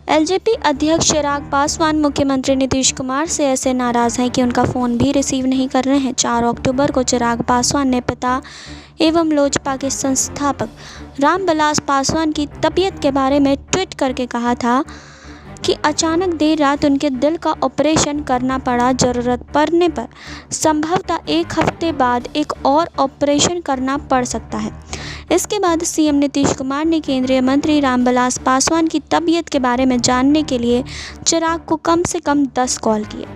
LJP अध्यक्ष चिराग पासवान मुख्यमंत्री नीतीश कुमार से ऐसे नाराज़ हैं कि उनका फ़ोन भी रिसीव नहीं कर रहे हैं। 4 अक्टूबर को चिराग पासवान ने पिता एवं लोजपा के संस्थापक रामविलास पासवान की तबीयत के बारे में ट्वीट करके कहा था कि अचानक देर रात उनके दिल का ऑपरेशन करना पड़ा। ज़रूरत पड़ने पर संभवतः 1 हफ्ते बाद एक और ऑपरेशन करना पड़ सकता है। इसके बाद सीएम नीतीश कुमार ने केंद्रीय मंत्री रामविलास पासवान की तबीयत के बारे में जानने के लिए चिराग को कम से कम 10 कॉल किए,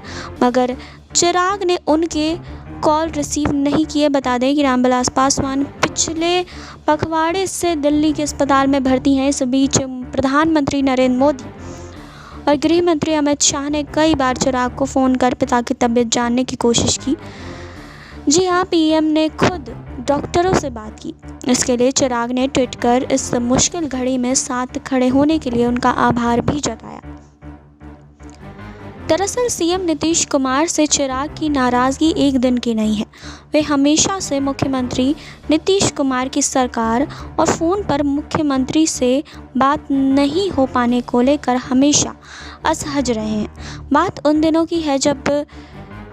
मगर चिराग ने उनके कॉल रिसीव नहीं किए। बता दें कि रामविलास पासवान पिछले पखवाड़े से दिल्ली के अस्पताल में भर्ती हैं। इस बीच प्रधानमंत्री नरेंद्र मोदी और गृह मंत्री अमित शाह ने कई बार चिराग को फ़ोन कर पिता की तबीयत जानने की कोशिश की। जी हाँ, पीएम ने खुद डॉक्टरों से बात की। इसके लिए चिराग ने ट्वीट कर इस मुश्किल घड़ी में साथ खड़े होने के लिए उनका आभार भी जताया। दरअसल सीएम नीतीश कुमार से चिराग की नाराज़गी एक दिन की नहीं है। वे हमेशा से मुख्यमंत्री नीतीश कुमार की सरकार और फ़ोन पर मुख्यमंत्री से बात नहीं हो पाने को लेकर हमेशा असहज रहे हैं। बात उन दिनों की है जब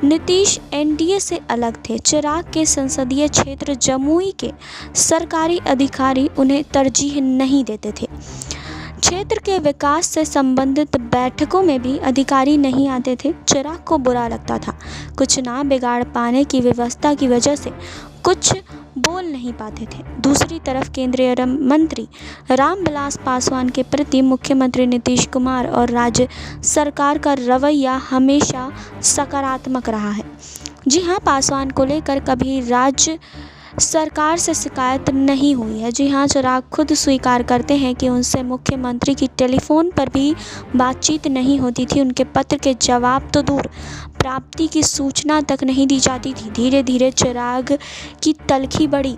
नीतीश एनडीए से अलग थे। चिराग के संसदीय क्षेत्र जमुई के सरकारी अधिकारी उन्हें तरजीह नहीं देते थे। क्षेत्र के विकास से संबंधित बैठकों में भी अधिकारी नहीं आते थे। चिराग को बुरा लगता था। कुछ ना बिगाड़ पाने की व्यवस्था की वजह से कुछ बोल नहीं पाते थे। दूसरी तरफ केंद्रीय मंत्री रामविलास पासवान के प्रति मुख्यमंत्री नीतीश कुमार और राज्य सरकार का रवैया हमेशा सकारात्मक रहा है। जी हाँ, पासवान को लेकर कभी राज्य सरकार से शिकायत नहीं हुई है। जी हाँ, चिराग खुद स्वीकार करते हैं कि उनसे मुख्यमंत्री की टेलीफोन पर भी बातचीत नहीं होती थी। उनके पत्र के जवाब तो दूर, प्राप्ति की सूचना तक नहीं दी जाती थी। धीरे धीरे चिराग की तलखी बढ़ी।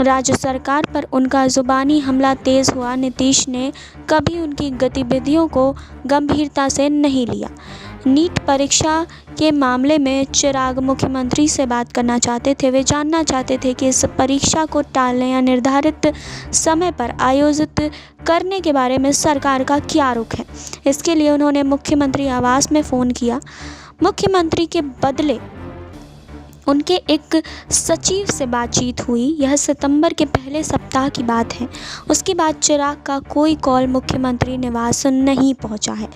राज्य सरकार पर उनका ज़ुबानी हमला तेज़ हुआ। नीतीश ने कभी उनकी गतिविधियों को गंभीरता से नहीं लिया। नीट परीक्षा के मामले में चिराग मुख्यमंत्री से बात करना चाहते थे। वे जानना चाहते थे कि इस परीक्षा को टालने या निर्धारित समय पर आयोजित करने के बारे में सरकार का क्या रुख है। इसके लिए उन्होंने मुख्यमंत्री आवास में फ़ोन किया। मुख्यमंत्री के बदले उनके एक सचिव से बातचीत हुई। यह सितंबर के पहले सप्ताह की बात है। उसके बाद चिराग का कोई कॉल मुख्यमंत्री निवास नहीं पहुंचा है।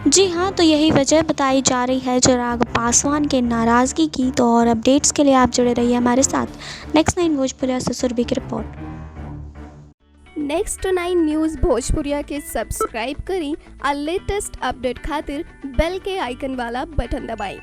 जी हाँ, तो यही वजह बताई जा रही है चिराग पासवान के नाराज़गी की। तो और अपडेट्स के लिए आप जुड़े रहिए हमारे साथ। नेक्स्ट 9 भोजपुरिया से सुरभि की रिपोर्ट। नेक्स्ट 9 न्यूज़ भोजपुरिया के सब्सक्राइब करी और लेटेस्ट अपडेट खातिर बेल के आइकन वाला बटन दबाएं।